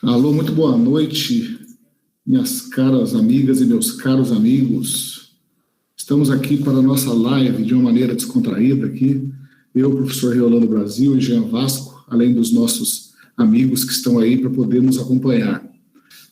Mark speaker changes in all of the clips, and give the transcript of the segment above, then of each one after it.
Speaker 1: Alô, muito boa noite, minhas caras amigas e meus caros amigos. Estamos aqui para a nossa live de uma maneira descontraída aqui. Eu, professor Reolando Brasil e Jean Vasco, além dos nossos amigos que estão aí para poder nos acompanhar.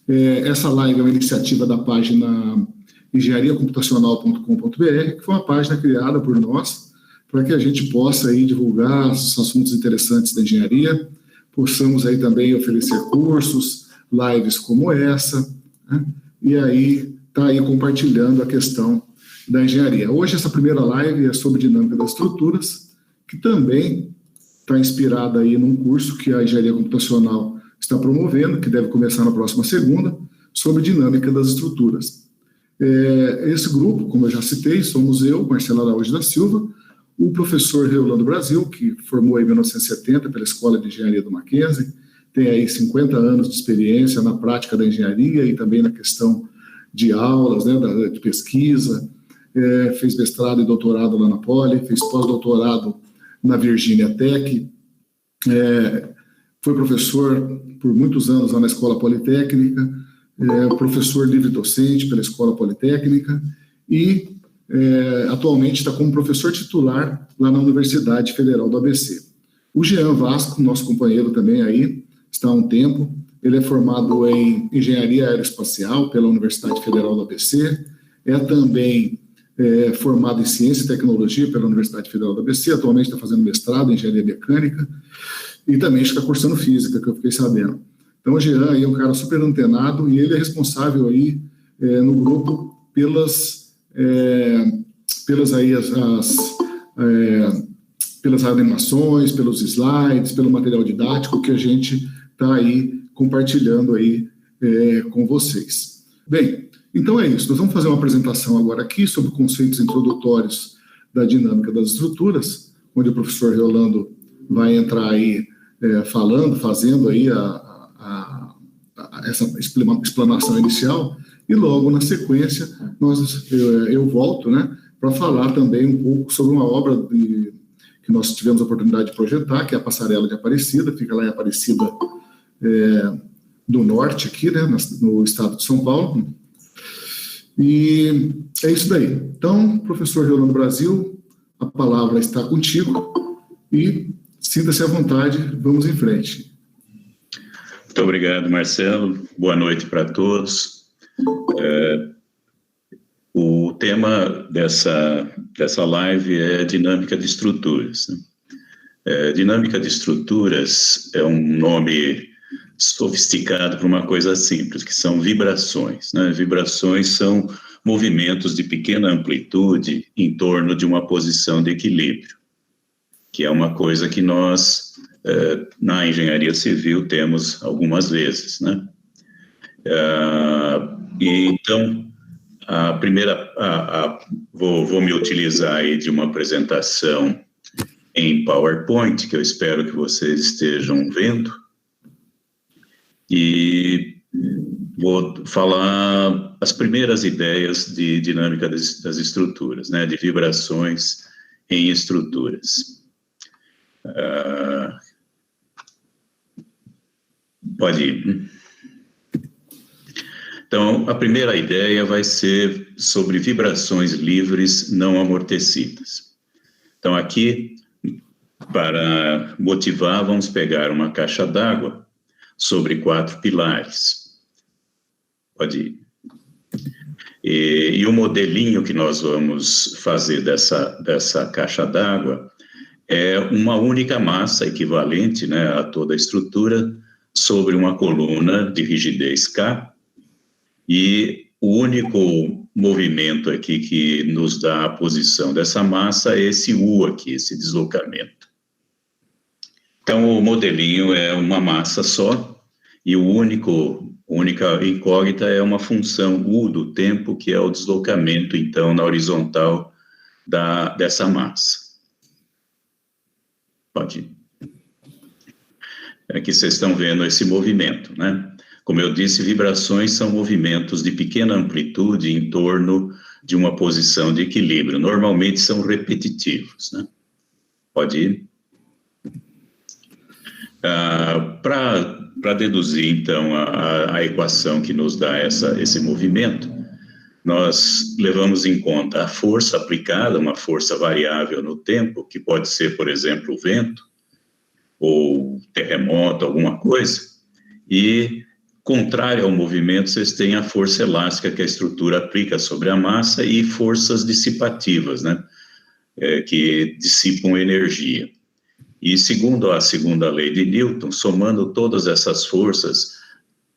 Speaker 1: Essa live é uma iniciativa da página engenhariacomputacional.com.br, que foi uma página criada por nós para que a gente possa aí divulgar os assuntos interessantes da engenharia, possamos aí também oferecer cursos, lives como essa, né? E aí tá aí compartilhando a questão da engenharia. Hoje essa primeira live é sobre dinâmica das estruturas, que também está inspirada aí num curso que a engenharia computacional está promovendo, que deve começar na próxima segunda, sobre dinâmica das estruturas. Esse grupo, como eu já citei, somos eu, Marcelo Araújo da Silva, o professor Reolando Brasil, que formou em 1970 pela Escola de Engenharia do Mackenzie, tem aí 50 anos de experiência na prática da engenharia e também na questão de aulas, né, de pesquisa, fez mestrado e doutorado lá na Poli, fez pós-doutorado na Virginia Tech, foi professor por muitos anos lá na Escola Politécnica, professor livre-docente pela Escola Politécnica e atualmente está como professor titular lá na Universidade Federal do ABC. O Jean Vasco, nosso companheiro também aí, está há um tempo, ele é formado em Engenharia Aeroespacial pela Universidade Federal do ABC, é também formado em Ciência e Tecnologia pela Universidade Federal do ABC, atualmente está fazendo mestrado em Engenharia Mecânica e também está cursando Física, que eu fiquei sabendo. Então o Jean aí é um cara super antenado e ele é responsável aí no grupo pelas animações, pelos slides, pelo material didático que a gente está aí compartilhando aí com vocês. Bem, então é isso. Nós vamos fazer uma apresentação agora aqui sobre conceitos introdutórios da dinâmica das estruturas, onde o professor Reolando vai entrar aí fazendo aí essa explanação inicial. E logo na sequência eu volto, né, para falar também um pouco sobre uma obra que nós tivemos a oportunidade de projetar, que é a Passarela de Aparecida, fica lá em Aparecida do Norte, aqui, né, no estado de São Paulo. E é isso daí. Então, professor Reolando Brasil, a palavra está contigo e sinta-se à vontade, vamos em frente.
Speaker 2: Muito obrigado, Marcelo. Boa noite para todos. O tema dessa live é dinâmica de estruturas, né? Dinâmica de estruturas é um nome sofisticado para uma coisa simples, que são vibrações, né? Vibrações são movimentos de pequena amplitude em torno de uma posição de equilíbrio, que é uma coisa que nós, na engenharia civil, temos algumas vezes, né? Então, a primeira, vou me utilizar aí de uma apresentação em PowerPoint, que eu espero que vocês estejam vendo, e vou falar as primeiras ideias de dinâmica das estruturas, né, de vibrações em estruturas. Pode ir. Então, a primeira ideia vai ser sobre vibrações livres não amortecidas. Então, aqui, para motivar, vamos pegar uma caixa d'água sobre 4 pilares. Pode ir. E o modelinho que nós vamos fazer dessa caixa d'água é uma única massa equivalente, né, a toda a estrutura sobre uma coluna de rigidez K, e o único movimento aqui que nos dá a posição dessa massa é esse U aqui, esse deslocamento. Então, o modelinho é uma massa só, e a única incógnita é uma função U do tempo, que é o deslocamento, então, na horizontal dessa massa. Pode ir. Aqui vocês estão vendo esse movimento, né? Como eu disse, vibrações são movimentos de pequena amplitude em torno de uma posição de equilíbrio. Normalmente são repetitivos, né? Pode ir. Para deduzir, então, a equação que nos dá esse movimento, nós levamos em conta a força aplicada, uma força variável no tempo, que pode ser, por exemplo, o vento, ou terremoto, alguma coisa, e, contrário ao movimento, vocês têm a força elástica que a estrutura aplica sobre a massa e forças dissipativas, né, que dissipam energia. E, segundo a segunda lei de Newton, somando todas essas forças,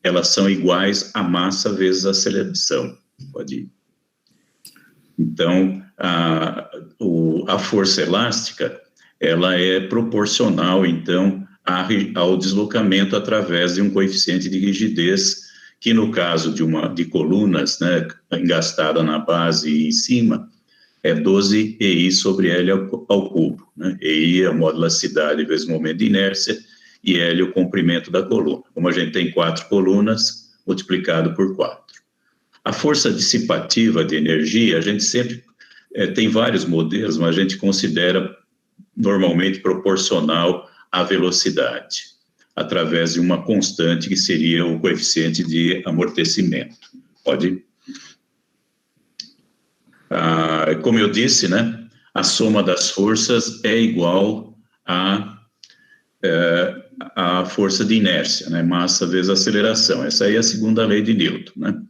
Speaker 2: elas são iguais a massa vezes a aceleração. Pode ir. Então, a força elástica, ela é proporcional, então, ao deslocamento através de um coeficiente de rigidez, que no caso de colunas, né, engastada na base e em cima, é 12 EI sobre L ao cubo. Né? EI é a modularidade vezes o momento de inércia, e L é o comprimento da coluna. Como a gente tem 4 colunas, multiplicado por 4. A força dissipativa de energia, a gente sempre tem vários modelos, mas a gente considera normalmente proporcional à velocidade, através de uma constante que seria o coeficiente de amortecimento. Pode ir? Como eu disse, né, a soma das forças é igual à força de inércia, né, massa vezes aceleração. Essa aí é a segunda lei de Newton, né?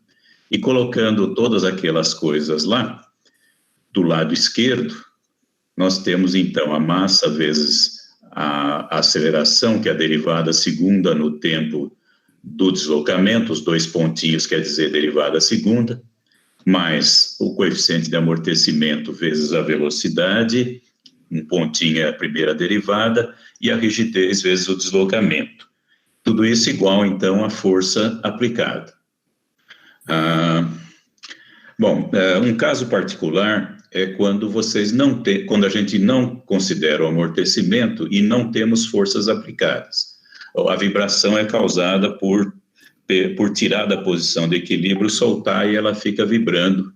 Speaker 2: E colocando todas aquelas coisas lá, do lado esquerdo, nós temos, então, a massa vezes a aceleração, que é a derivada segunda no tempo do deslocamento, os 2 pontinhos quer dizer derivada segunda, mais o coeficiente de amortecimento vezes a velocidade, um pontinho é a primeira derivada, e a rigidez vezes o deslocamento. Tudo isso igual, então, à força aplicada. Um caso particular é quando quando a gente não considera o amortecimento e não temos forças aplicadas. A vibração é causada por tirar da posição de equilíbrio, soltar e ela fica vibrando.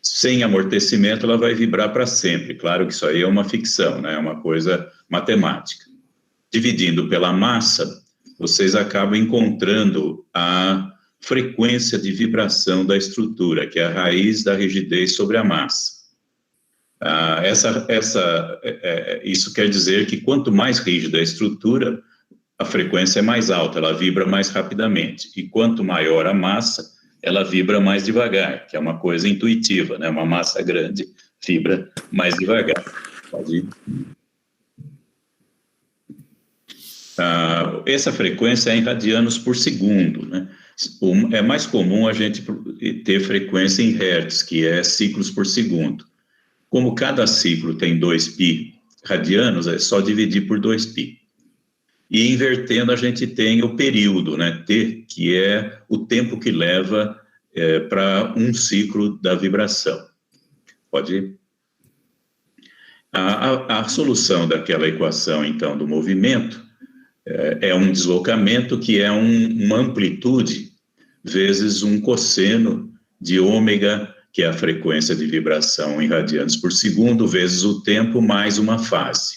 Speaker 2: Sem amortecimento, ela vai vibrar para sempre. Claro que isso aí é uma ficção, né? É uma coisa matemática. Dividindo pela massa, vocês acabam encontrando a frequência de vibração da estrutura, que é a raiz da rigidez sobre a massa. Isso quer dizer que quanto mais rígida a estrutura, a frequência é mais alta, ela vibra mais rapidamente. E quanto maior a massa, ela vibra mais devagar, que é uma coisa intuitiva, né? Uma massa grande vibra mais devagar. Pode ir. Essa frequência é em radianos por segundo, né? É mais comum a gente ter frequência em hertz, que é ciclos por segundo. Como cada ciclo tem 2π radianos, é só dividir por 2π. E invertendo, a gente tem o período, né, T, que é o tempo que leva para um ciclo da vibração. Pode ir? A solução daquela equação, então, do movimento é um deslocamento que é uma amplitude vezes um cosseno de ômega, que é a frequência de vibração em radianos por segundo, vezes o tempo mais uma fase.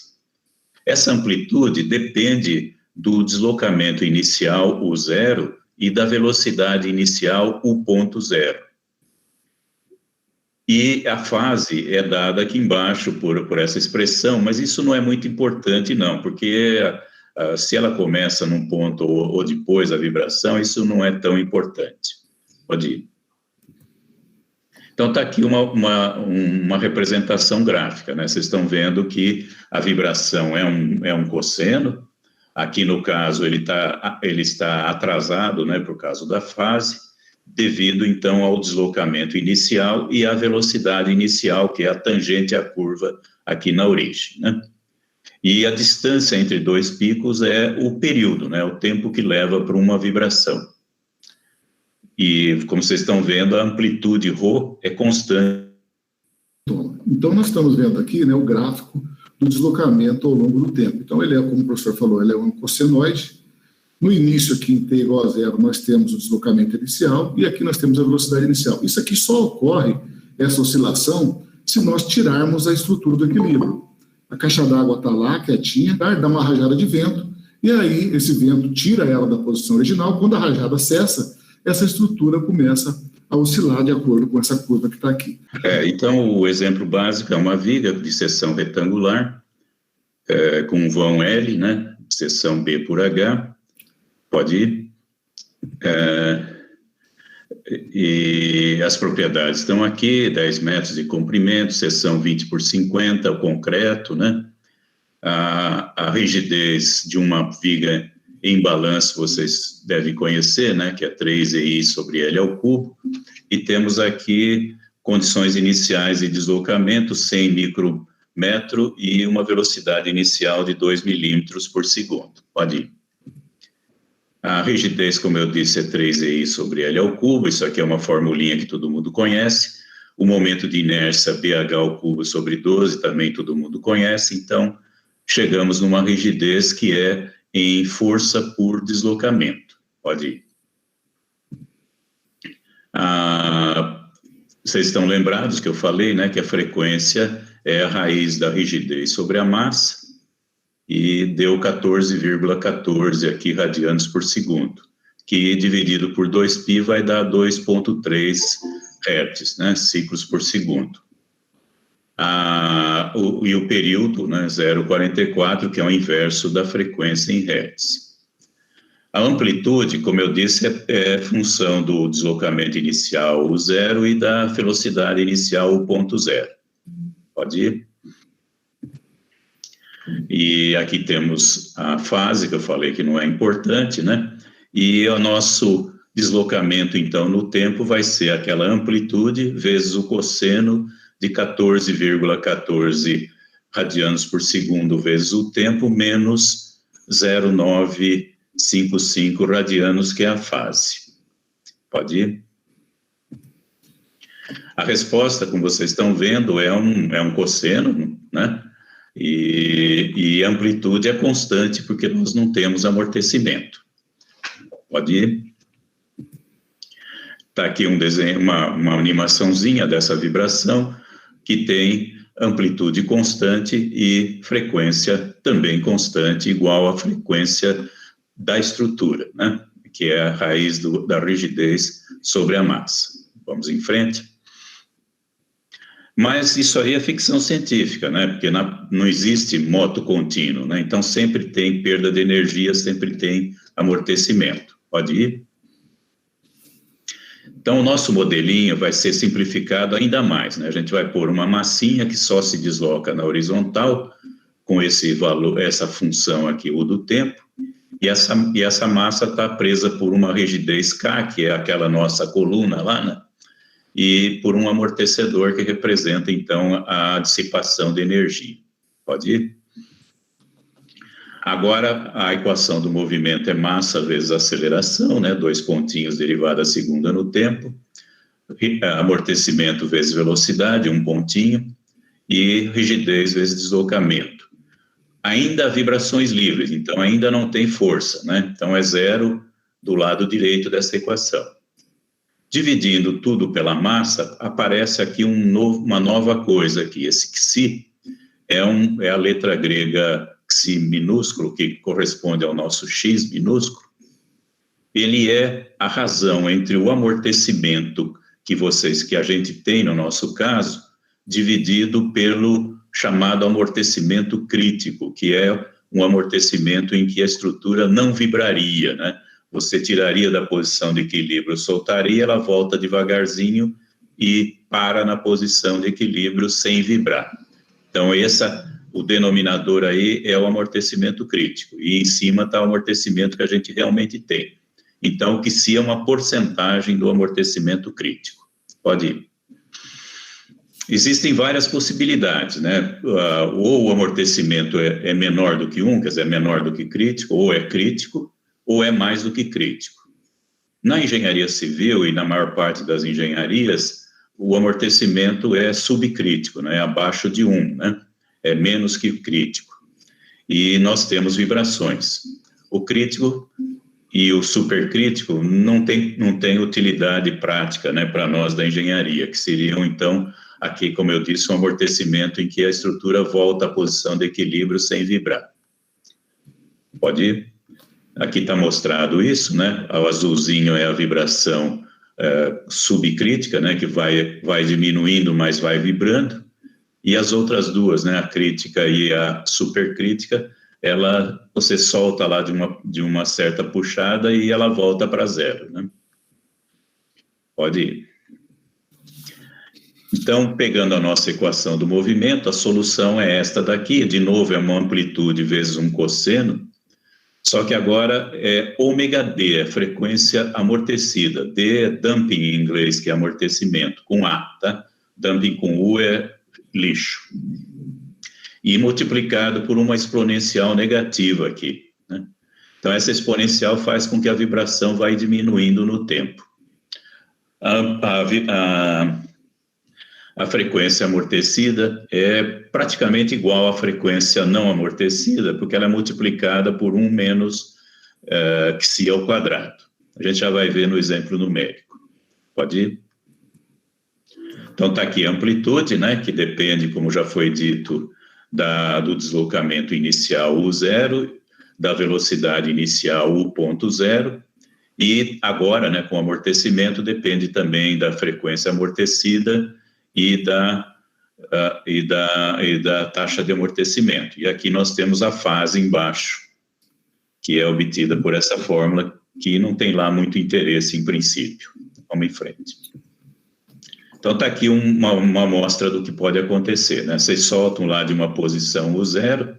Speaker 2: Essa amplitude depende do deslocamento inicial, o zero, e da velocidade inicial, o ponto zero. E a fase é dada aqui embaixo por essa expressão, mas isso não é muito importante, não, porque se ela começa num ponto ou depois da vibração, isso não é tão importante. Pode ir. Então, está aqui uma representação gráfica, né? Vocês estão vendo que a vibração é um cosseno. Aqui, no caso, ele está atrasado, né, por causa da fase, devido, então, ao deslocamento inicial e à velocidade inicial, que é a tangente à curva aqui na origem, né? E a distância entre 2 picos é o período, né, o tempo que leva para uma vibração. E, como vocês estão vendo, a amplitude ρ é constante.
Speaker 1: Então, nós estamos vendo aqui, né, o gráfico do deslocamento ao longo do tempo. Então, ele é, como o professor falou, ele é um cossenoide. No início, aqui em t igual a zero, nós temos o deslocamento inicial, e aqui nós temos a velocidade inicial. Isso aqui só ocorre, essa oscilação, se nós tirarmos a estrutura do equilíbrio. A caixa d'água está lá, quietinha, dá uma rajada de vento, E aí esse vento tira ela da posição original. Quando a rajada cessa, essa estrutura começa a oscilar de acordo com essa curva que está aqui.
Speaker 2: Então, o exemplo básico é uma viga de seção retangular, com um vão L, né? Seção B por H, pode ir. E as propriedades estão aqui, 10 metros de comprimento, seção 20 por 50, o concreto, né? A rigidez de uma viga em balanço vocês devem conhecer, né? Que é 3EI sobre L ao cubo. E temos aqui condições iniciais de deslocamento, 100 micrometro e uma velocidade inicial de 2 milímetros por segundo. Pode ir. A rigidez, como eu disse, é 3EI sobre L ao cubo. Isso aqui é uma formulinha que todo mundo conhece. O momento de inércia, BH ao cubo sobre 12, também todo mundo conhece. Então, chegamos numa rigidez que é em força por deslocamento. Pode ir. Vocês estão lembrados que eu falei, né, que a frequência é a raiz da rigidez sobre a massa, e deu 14,14 aqui radianos por segundo, que dividido por 2π vai dar 2,3 Hz, né, ciclos por segundo. E o período, né, 0,44, que é o inverso da frequência em Hz. A amplitude, como eu disse, é função do deslocamento inicial, o zero, e da velocidade inicial, o ponto zero. Pode ir? E aqui temos a fase, que eu falei que não é importante, né? E o nosso deslocamento, então, no tempo vai ser aquela amplitude vezes o cosseno de 14,14 radianos por segundo vezes o tempo, menos 0,955 radianos, que é a fase. Pode ir? A resposta, como vocês estão vendo, é um cosseno, né? E a amplitude é constante, porque nós não temos amortecimento. Pode ir? Está aqui um desenho, uma animaçãozinha dessa vibração, que tem amplitude constante e frequência também constante, igual à frequência da estrutura, né? Que é a raiz da rigidez sobre a massa. Vamos em frente. Mas isso aí é ficção científica, né? Porque não existe moto contínuo, né? Então sempre tem perda de energia, sempre tem amortecimento. Pode ir? Então o nosso modelinho vai ser simplificado ainda mais, né? A gente vai pôr uma massinha que só se desloca na horizontal, com esse valor, essa função aqui, o do tempo, e essa massa está presa por uma rigidez K, que é aquela nossa coluna lá, né? E por um amortecedor que representa, então, a dissipação de energia. Pode ir? Agora, a equação do movimento é massa vezes aceleração, né? 2 pontinhos derivada segunda no tempo, amortecimento vezes velocidade, 1 pontinho, e rigidez vezes deslocamento. Ainda há vibrações livres, então ainda não tem força, né? Então é zero do lado direito dessa equação. Dividindo tudo pela massa, aparece aqui uma nova coisa aqui. Esse xi é a letra grega xi minúsculo, que corresponde ao nosso x minúsculo. Ele é a razão entre o amortecimento que a gente tem no nosso caso, dividido pelo chamado amortecimento crítico, que é um amortecimento em que a estrutura não vibraria, né? Você tiraria da posição de equilíbrio, soltaria, ela volta devagarzinho e para na posição de equilíbrio sem vibrar. Então, o denominador aí é o amortecimento crítico, e em cima está o amortecimento que a gente realmente tem. Então, o que se é uma porcentagem do amortecimento crítico. Pode ir. Existem várias possibilidades, né? Ou o amortecimento é menor do que 1, quer dizer, é menor do que crítico, ou é crítico, ou é mais do que crítico. Na engenharia civil e na maior parte das engenharias, o amortecimento é subcrítico, né? É abaixo de 1, né? É menos que crítico. E nós temos vibrações. O crítico e o supercrítico não tem utilidade prática, né, para nós da engenharia, que seriam, então, aqui, como eu disse, um amortecimento em que a estrutura volta à posição de equilíbrio sem vibrar. Pode ir? Aqui está mostrado isso, né? O azulzinho é a vibração subcrítica, né? Que vai diminuindo, mas vai vibrando. E as outras duas, né? A crítica e a supercrítica, você solta lá de uma certa puxada e ela volta para zero, né? Pode ir. Então, pegando a nossa equação do movimento, a solução é esta daqui. De novo, é uma amplitude vezes um cosseno. Só que agora é ômega D, é frequência amortecida. D é dumping em inglês, que é amortecimento, com A, tá? Dumping com U é lixo. E multiplicado por uma exponencial negativa aqui, né? Então, essa exponencial faz com que a vibração vai diminuindo no tempo. A frequência amortecida é praticamente igual à frequência não amortecida, porque ela é multiplicada por 1 menos xi ao quadrado. A gente já vai ver no exemplo numérico. Pode ir? Então, está aqui a amplitude, né, que depende, como já foi dito, do deslocamento inicial U0, da velocidade inicial U.0, e agora, né, com amortecimento, depende também da frequência amortecida e da taxa de amortecimento. E aqui nós temos a fase embaixo, que é obtida por essa fórmula, que não tem lá muito interesse em princípio. Vamos em frente. Então, está aqui uma amostra do que pode acontecer, né? Vocês soltam lá de uma posição U0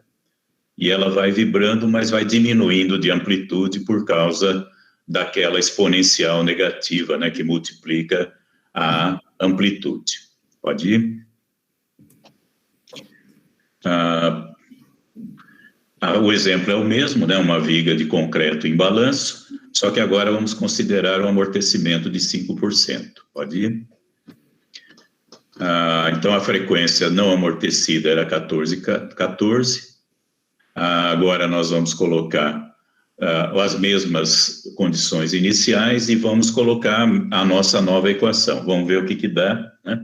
Speaker 2: e ela vai vibrando, mas vai diminuindo de amplitude por causa daquela exponencial negativa, né, que multiplica a amplitude. Pode ir? O exemplo é o mesmo, né, uma viga de concreto em balanço, só que agora vamos considerar um amortecimento de 5%. Pode ir? Então, a frequência não amortecida era 14. Agora nós vamos colocar as mesmas condições iniciais e vamos colocar a nossa nova equação. Vamos ver o que dá, né?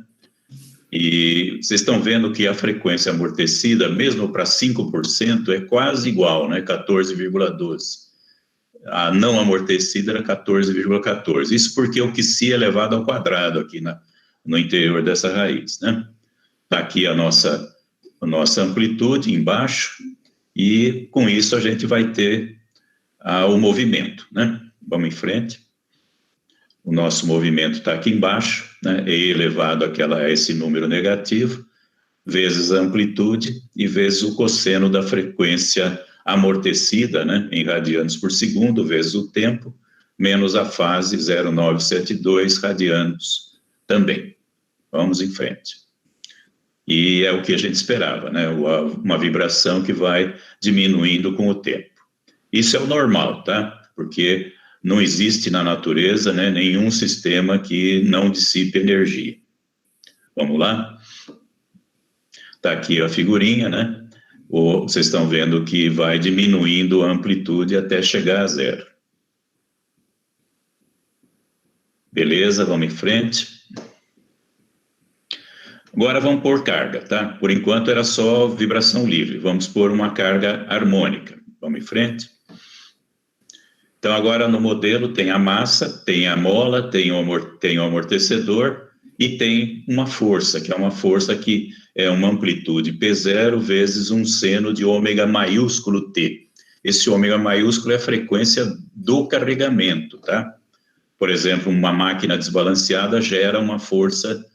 Speaker 2: E vocês estão vendo que a frequência amortecida, mesmo para 5%, é quase igual, né? 14,12. A não amortecida era 14,14. Isso porque o xi é elevado ao quadrado aqui no interior dessa raiz, né? Está aqui a nossa amplitude embaixo, e com isso a gente vai ter o movimento, né? Vamos em frente. O nosso movimento está aqui embaixo, né? E elevado a esse número negativo, vezes a amplitude e vezes o cosseno da frequência amortecida, né? Em radianos por segundo, vezes o tempo, menos a fase 0,972 radianos também. Vamos em frente. E é o que a gente esperava, né? Uma vibração que vai diminuindo com o tempo. Isso é o normal, tá? Porque não existe na natureza, né, nenhum sistema que não dissipe energia. Vamos lá? Está aqui a figurinha, né? Vocês estão vendo que vai diminuindo a amplitude até chegar a zero. Beleza, vamos em frente. Agora vamos pôr carga, tá? Por enquanto era só vibração livre. Vamos pôr uma carga harmônica. Vamos em frente. Então, agora no modelo tem a massa, tem a mola, tem o amortecedor e tem uma força, que é uma força que é uma amplitude P0 vezes um seno de ômega maiúsculo T. Esse ômega maiúsculo é a frequência do carregamento, tá? Por exemplo, uma máquina desbalanceada gera uma força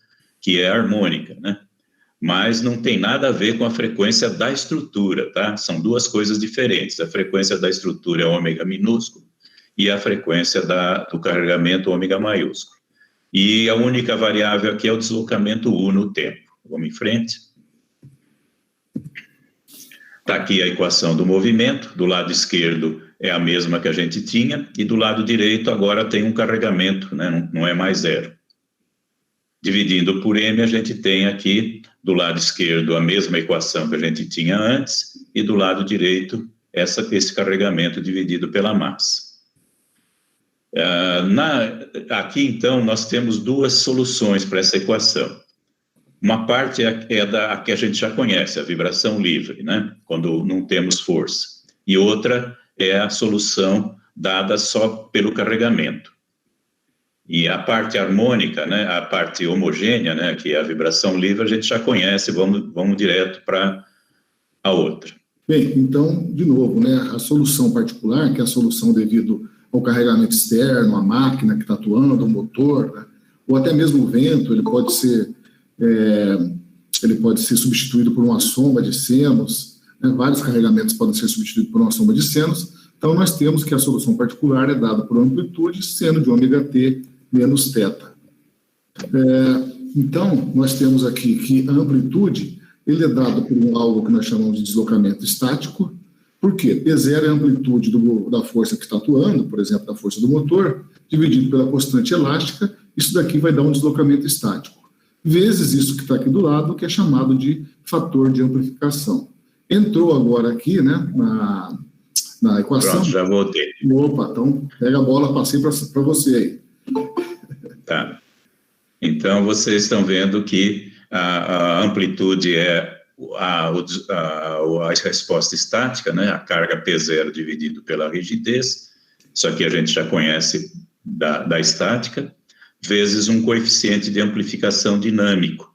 Speaker 2: que é harmônica, né? Mas não tem nada a ver com a frequência da estrutura, tá? São duas coisas diferentes. A frequência da estrutura é ômega minúsculo e a frequência do carregamento ômega maiúsculo. E a única variável aqui é o deslocamento U no tempo. Vamos em frente. Está aqui a equação do movimento. Do lado esquerdo é a mesma que a gente tinha, e do lado direito agora tem um carregamento, né? Não é mais zero. Dividindo por M, a gente tem aqui, do lado esquerdo, a mesma equação que a gente tinha antes, e do lado direito, esse carregamento dividido pela massa. Aqui, então, nós temos duas soluções para essa equação. Uma parte é que a gente já conhece, a vibração livre, né? Quando não temos força. E outra é a solução dada só pelo carregamento. E a parte harmônica, né, a parte homogênea, né, que é a vibração livre, a gente já conhece, vamos direto para a outra.
Speaker 1: Bem, então, de novo, né, a solução particular, que é a solução devido ao carregamento externo, a máquina que está atuando, o motor, né, ou até mesmo o vento, ele pode ser substituído por uma soma de senos, né, vários carregamentos podem ser substituídos por uma soma de senos. Então, nós temos que a solução particular é dada por amplitude, seno de ômega t menos θ. Então, nós temos aqui que a amplitude ele é dado por algo que nós chamamos de deslocamento estático. Por quê? P0 é a amplitude da força que está atuando, por exemplo, da força do motor, dividido pela constante elástica. Isso daqui vai dar um deslocamento estático. Vezes isso que está aqui do lado, que é chamado de fator de amplificação. Entrou agora aqui, né, na equação.
Speaker 2: Pronto, já voltei.
Speaker 1: Opa, então pega a bola, passei para você aí.
Speaker 2: Tá. Então, vocês estão vendo que a amplitude é a resposta estática, né? A carga P0 dividido pela rigidez, isso aqui a gente já conhece da estática, vezes um coeficiente de amplificação dinâmico,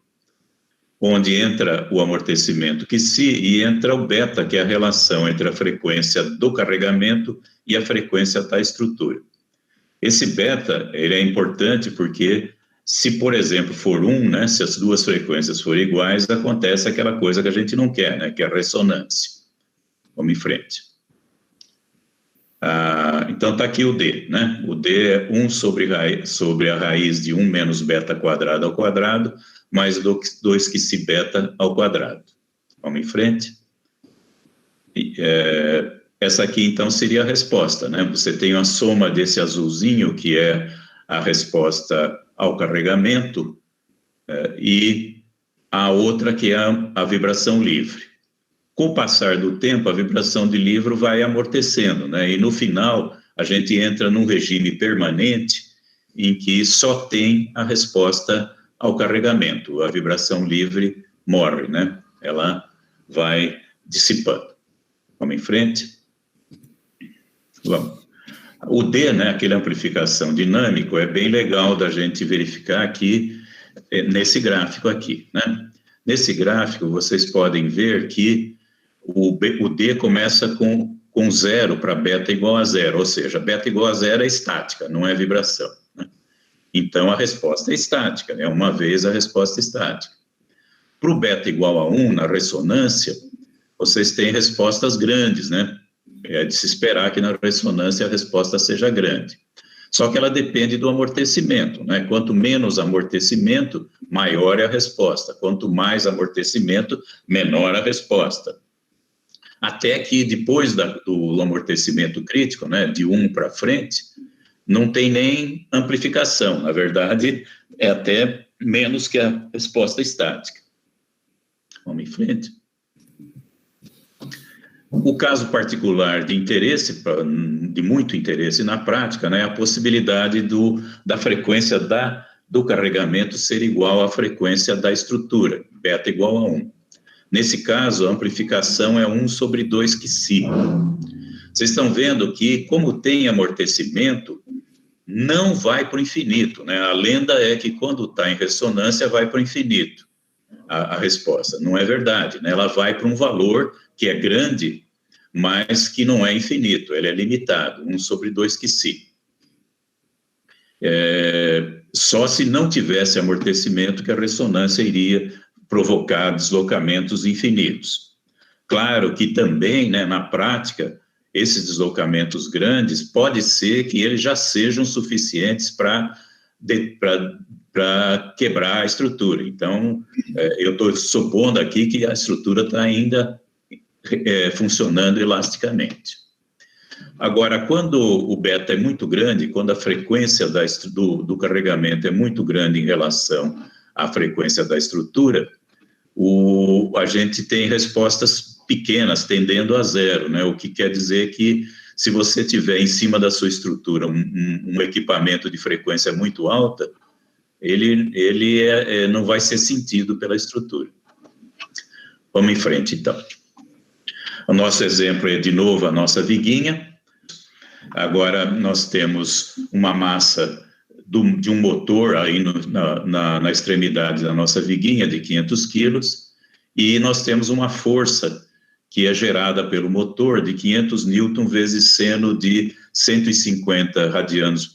Speaker 2: onde entra o amortecimento e entra o beta, que é a relação entre a frequência do carregamento e a frequência da estrutura. Esse beta, ele é importante porque, se, por exemplo, for 1, né, se as duas frequências forem iguais, acontece aquela coisa que a gente não quer, né, que é a ressonância. Vamos em frente. Então, está aqui o D, né? O D é 1 sobre a raiz de 1 menos beta quadrado ao quadrado, mais 2 que se beta ao quadrado. Vamos em frente. Essa aqui, então, seria a resposta, né? Você tem a soma desse azulzinho, que é a resposta ao carregamento, e a outra, que é a vibração livre. Com o passar do tempo, a vibração de livre vai amortecendo, né? E, no final, a gente entra num regime permanente em que só tem a resposta ao carregamento. A vibração livre morre, né? Ela vai dissipando. Vamos em frente. Vamos. O D, né, aquele amplificação dinâmico, é bem legal da gente verificar aqui, nesse gráfico aqui, né? Nesse gráfico, vocês podem ver que o D começa com 0 para beta igual a 0, ou seja, beta igual a 0 é estática, não é vibração, né? Então, a resposta é estática, né? Uma vez a resposta estática. Para o beta igual a 1, na ressonância, vocês têm respostas grandes, né? É de se esperar que na ressonância a resposta seja grande. Só que ela depende do amortecimento, né? Quanto menos amortecimento, maior é a resposta. Quanto mais amortecimento, menor a resposta. Até que depois do amortecimento crítico, né, de 1 para frente, não tem nem amplificação. Na verdade, é até menos que a resposta estática. Vamos em frente. O caso particular de interesse, de muito interesse na prática, né, é a possibilidade da frequência do carregamento ser igual à frequência da estrutura, beta igual a 1. Nesse caso, a amplificação é 1 sobre 2 que si. Vocês estão vendo que, como tem amortecimento, não vai para o infinito, né? A lenda é que quando está em ressonância vai para o infinito, a resposta. Não é verdade, né? Ela vai para um valor que é grande, mas que não é infinito, ele é limitado, 1 sobre 2 que si. Só se não tivesse amortecimento que a ressonância iria provocar deslocamentos infinitos. Claro que também, né, na prática, esses deslocamentos grandes, pode ser que eles já sejam suficientes para quebrar a estrutura. Então, eu estou supondo aqui que a estrutura está ainda funcionando elasticamente. Agora, quando o beta é muito grande, quando a frequência do carregamento é muito grande em relação à frequência da estrutura, a gente tem respostas pequenas, tendendo a 0, né? O que quer dizer que, se você tiver em cima da sua estrutura um equipamento de frequência muito alta, ele não vai ser sentido pela estrutura. Vamos em frente, então. O nosso exemplo é, de novo, a nossa viguinha. Agora nós temos uma massa de um motor aí na extremidade da nossa viguinha de 500 quilos, e nós temos uma força que é gerada pelo motor de 500 newton vezes seno de 105 radianos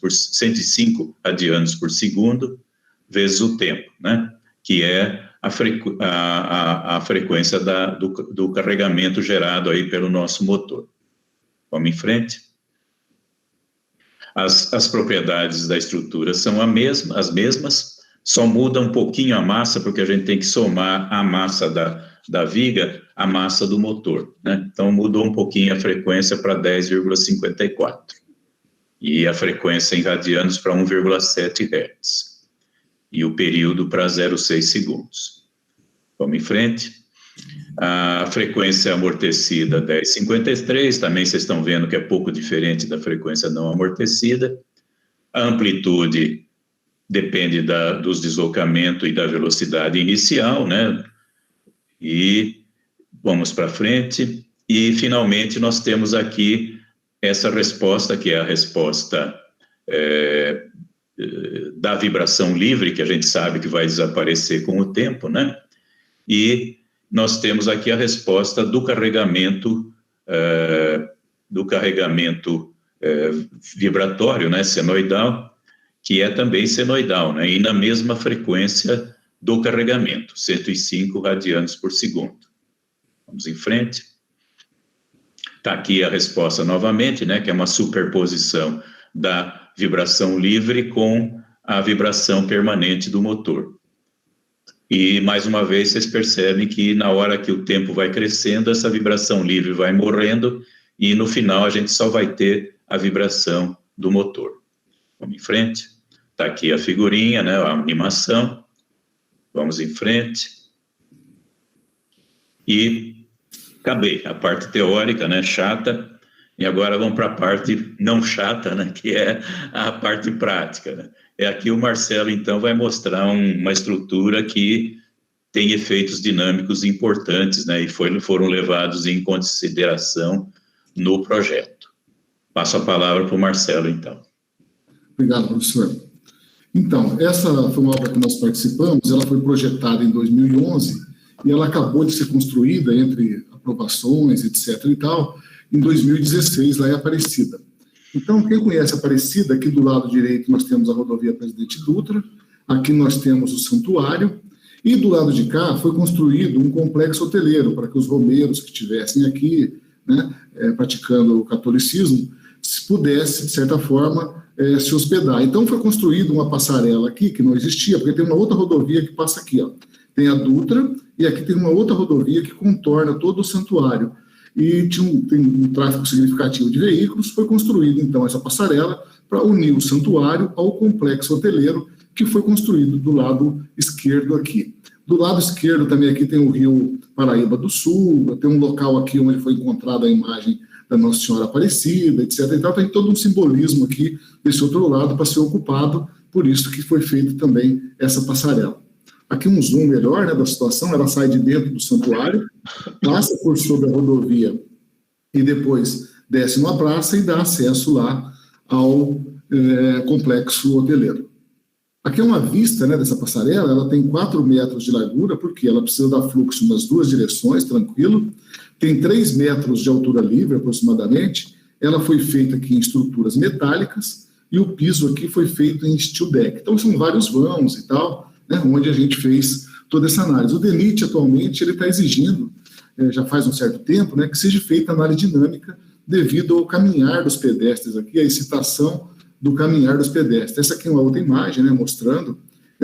Speaker 2: por segundo vezes o tempo, né? Que é a frequência do carregamento gerado aí pelo nosso motor. Vamos em frente. As propriedades da estrutura são as mesmas, só muda um pouquinho a massa, porque a gente tem que somar a massa da viga à massa do motor, né? Então, mudou um pouquinho a frequência para 10,54 e a frequência em radianos para 1,7 Hz e o período para 0,6 segundos. Vamos em frente. A frequência amortecida 10,53, também vocês estão vendo que é pouco diferente da frequência não amortecida. A amplitude depende dos deslocamentos e da velocidade inicial, né? E vamos para frente. E, finalmente, nós temos aqui essa resposta, que é a resposta da vibração livre, que a gente sabe que vai desaparecer com o tempo, né? E nós temos aqui a resposta do carregamento vibratório, né, senoidal, que é também senoidal, né, e na mesma frequência do carregamento, 105 radianos por segundo. Vamos em frente. Está aqui a resposta novamente, né, que é uma superposição da vibração livre com a vibração permanente do motor. E, mais uma vez, vocês percebem que na hora que o tempo vai crescendo, essa vibração livre vai morrendo e, no final, a gente só vai ter a vibração do motor. Vamos em frente. Está aqui a figurinha, né, a animação. Vamos em frente. E acabei a parte teórica, né, chata. E agora vamos para a parte não chata, né, que é a parte prática, né? Aqui o Marcelo, então, vai mostrar uma estrutura que tem efeitos dinâmicos importantes, né, e foram levados em consideração no projeto. Passo a palavra para o Marcelo, então.
Speaker 1: Obrigado, professor. Então, essa foi uma obra que nós participamos, ela foi projetada em 2011 e ela acabou de ser construída, entre aprovações, etc. e tal, em 2016, lá em Aparecida. Então, quem conhece Aparecida, aqui do lado direito nós temos a rodovia Presidente Dutra, aqui nós temos o santuário, e do lado de cá foi construído um complexo hoteleiro para que os romeiros que estivessem aqui, né, praticando o catolicismo, se pudesse, de certa forma, se hospedar. Então, foi construída uma passarela aqui, que não existia, porque tem uma outra rodovia que passa aqui, ó. Tem a Dutra, e aqui tem uma outra rodovia que contorna todo o santuário. E tem um tráfego significativo de veículos, foi construída, então, essa passarela para unir o santuário ao complexo hoteleiro, que foi construído do lado esquerdo aqui. Do lado esquerdo também aqui tem o rio Paraíba do Sul, tem um local aqui onde foi encontrada a imagem da Nossa Senhora Aparecida, etc. Então, tem todo um simbolismo aqui desse outro lado para ser ocupado, por isso que foi feito também essa passarela. Aqui um zoom melhor, né, da situação, ela sai de dentro do santuário, passa por sobre a rodovia e depois desce numa praça e dá acesso lá ao complexo hoteleiro. Aqui é uma vista, né, dessa passarela, ela tem 4 metros de largura, porque ela precisa dar fluxo nas duas direções, tranquilo, tem 3 metros de altura livre, aproximadamente, ela foi feita aqui em estruturas metálicas e o piso aqui foi feito em steel deck. Então são vários vãos e tal, né, onde a gente fez toda essa análise. O DENIT, atualmente, ele está exigindo, já faz um certo tempo, né, que seja feita análise dinâmica devido ao caminhar dos pedestres aqui, a excitação do caminhar dos pedestres. Essa aqui é uma outra imagem, né, mostrando,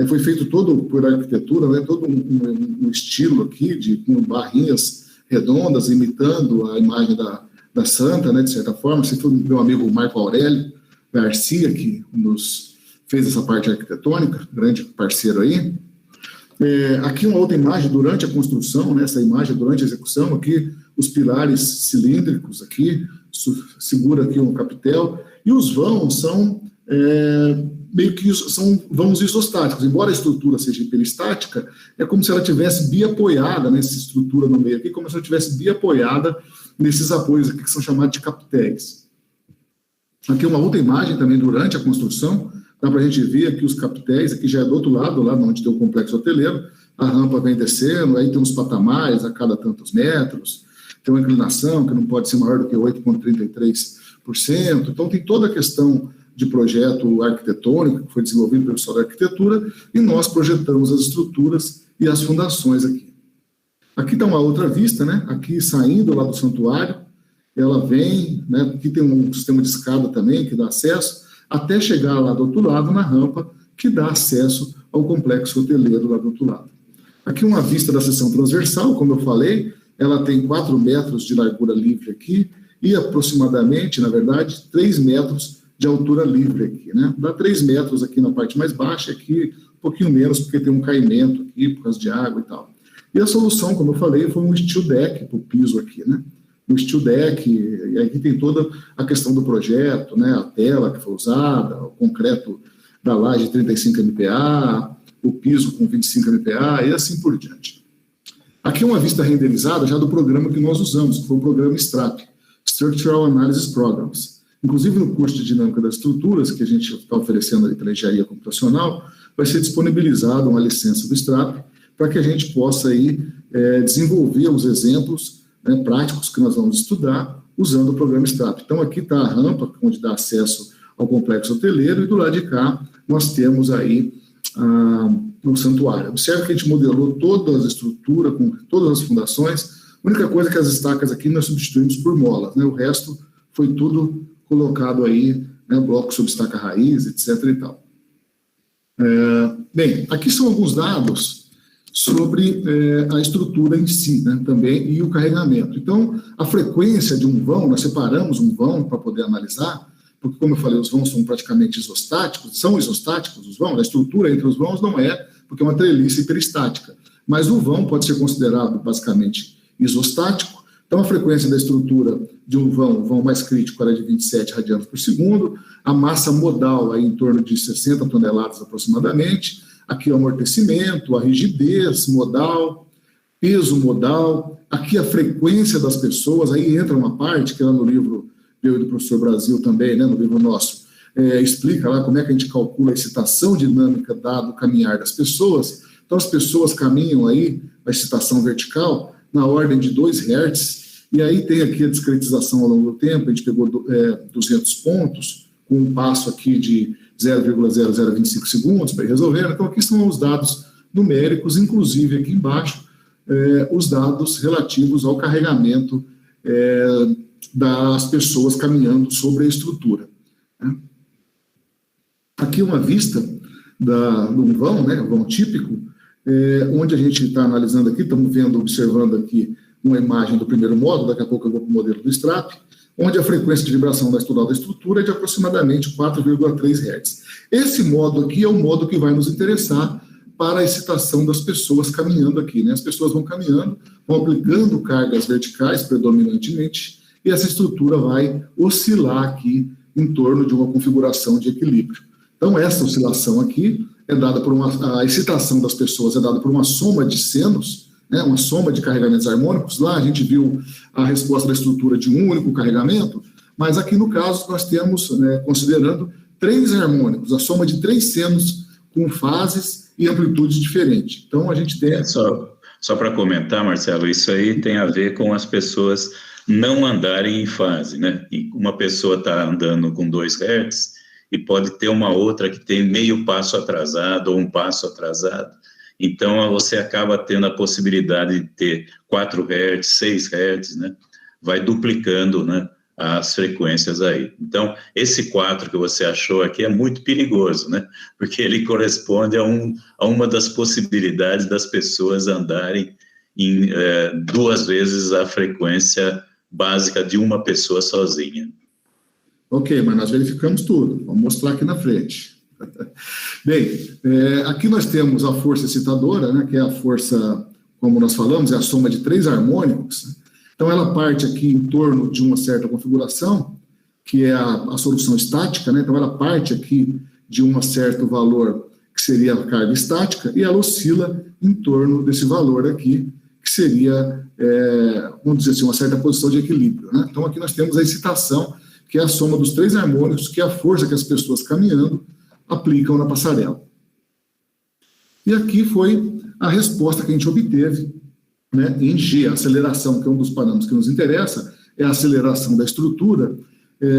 Speaker 1: foi feito todo por arquitetura, né, todo um estilo aqui, com barrinhas redondas, imitando a imagem da Santa, né, de certa forma. Esse foi o meu amigo Marco Aurélio Garcia, que nos fez essa parte arquitetônica, grande parceiro aí. Aqui uma outra imagem durante a construção, né, essa imagem durante a execução, aqui os pilares cilíndricos aqui, segura aqui um capitel, e os vãos são meio que são vãos isostáticos. Embora a estrutura seja hiperestática, é como se ela tivesse biapoiada nessa estrutura no meio aqui, como se ela tivesse biapoiada nesses apoios aqui que são chamados de capitéis. Aqui uma outra imagem também durante a construção, dá para a gente ver aqui os capitéis, aqui já é do outro lado, lá onde tem o complexo hoteleiro, a rampa vem descendo, aí tem uns patamares a cada tantos metros, tem uma inclinação que não pode ser maior do que 8,33%, então tem toda a questão de projeto arquitetônico que foi desenvolvido pelo pessoal da arquitetura, e nós projetamos as estruturas e as fundações aqui. Aqui está uma outra vista, né? Aqui saindo lá do santuário, ela vem, né? Aqui tem um sistema de escada também que dá acesso, até chegar lá do outro lado na rampa, que dá acesso ao complexo hoteleiro lá do outro lado. Aqui uma vista da seção transversal, como eu falei, ela tem 4 metros de largura livre aqui e aproximadamente, na verdade, 3 metros de altura livre aqui, né? Dá 3 metros aqui na parte mais baixa, aqui um pouquinho menos, porque tem um caimento aqui, por causa de água e tal. E a solução, como eu falei, foi um steel deck para o piso aqui, né? Um steel deck, e aqui tem toda a questão do projeto, né? A tela que foi usada, o concreto da laje 35 MPa, o piso com 25 MPa e assim por diante. Aqui é uma vista renderizada já do programa que nós usamos, que foi o programa STRAP, Structural Analysis Programs. Inclusive, no curso de Dinâmica das Estruturas, que a gente está oferecendo ali pela Engenharia Computacional, vai ser disponibilizada uma licença do STRAP para que a gente possa aí, desenvolver os exemplos, né, práticos que nós vamos estudar usando o programa STRAP. Então, aqui está a rampa, onde dá acesso ao complexo hoteleiro, e do lado de cá nós temos aí o santuário. Observe que a gente modelou toda a estrutura, com todas as fundações. A única coisa é que as estacas aqui nós substituímos por molas, né? O resto foi tudo colocado aí, né, bloco sobre estaca raiz, etc. e tal. Bem, aqui são alguns dados sobre a estrutura em si, né, também, e o carregamento. Então, a frequência de um vão, nós separamos um vão para poder analisar, porque, como eu falei, os vãos são praticamente isostáticos, são isostáticos os vãos, a estrutura entre os vãos não é, porque é uma treliça hiperestática, mas o vão pode ser considerado basicamente isostático. Então, a frequência da estrutura de um vão, o vão mais crítico era de 27 radianos por segundo, a massa modal aí em torno de 60 toneladas aproximadamente, aqui o amortecimento, a rigidez modal, peso modal, aqui a frequência das pessoas, aí entra uma parte que lá no livro meu e do professor Brasil também, né, no livro nosso, explica lá como é que a gente calcula a excitação dinâmica dado o caminhar das pessoas. Então, as pessoas caminham aí, a excitação vertical, na ordem de 2 Hz, e aí tem aqui a discretização ao longo do tempo, a gente pegou 200 pontos, com um passo aqui de 0,0025 segundos para ir resolvendo. Então, aqui estão os dados numéricos, inclusive aqui embaixo, os dados relativos ao carregamento das pessoas caminhando sobre a estrutura. Né? Aqui uma vista de um vão, né, um vão típico, onde a gente está analisando aqui, estamos observando aqui uma imagem do primeiro módulo, daqui a pouco eu vou para o modelo do STRAP, onde a frequência de vibração da estrutura é de aproximadamente 4,3 Hz. Esse modo aqui é o modo que vai nos interessar para a excitação das pessoas caminhando aqui, né? As pessoas vão caminhando, vão aplicando cargas verticais predominantemente, e essa estrutura vai oscilar aqui em torno de uma configuração de equilíbrio. Então, essa oscilação aqui é dada por a excitação das pessoas é dada por uma soma de senos, né, uma soma de carregamentos harmônicos. Lá a gente viu a resposta da estrutura de um único carregamento, mas aqui no caso nós temos, né, considerando 3 harmônicos, a soma de 3 senos com fases e amplitudes diferentes. Então a gente tem...
Speaker 2: Só para comentar, Marcelo, isso aí tem a ver com as pessoas não andarem em fase, né? E uma pessoa está andando com 2 Hz e pode ter uma outra que tem meio passo atrasado ou um passo atrasado. Então, você acaba tendo a possibilidade de ter 4 Hz, 6 Hz, né? Vai duplicando, né, as frequências aí. Então, esse 4 que você achou aqui é muito perigoso, né? Porque ele corresponde a uma das possibilidades das pessoas andarem em 2 vezes a frequência básica de uma pessoa sozinha.
Speaker 1: Ok, mas nós verificamos tudo. Vamos mostrar aqui na frente. Bem, aqui nós temos a força excitadora, né, que é a força, como nós falamos, é a soma de 3 harmônicos. Então, ela parte aqui em torno de uma certa configuração, que é a solução estática, né? Então, ela parte aqui de um certo valor, que seria a carga estática, e ela oscila em torno desse valor aqui, que seria, vamos dizer assim, uma certa posição de equilíbrio, né? Então, aqui nós temos a excitação, que é a soma dos 3 harmônicos, que é a força que as pessoas caminhando aplicam na passarela. E aqui foi a resposta que a gente obteve, né, em G, a aceleração, que é um dos parâmetros que nos interessa, é a aceleração da estrutura,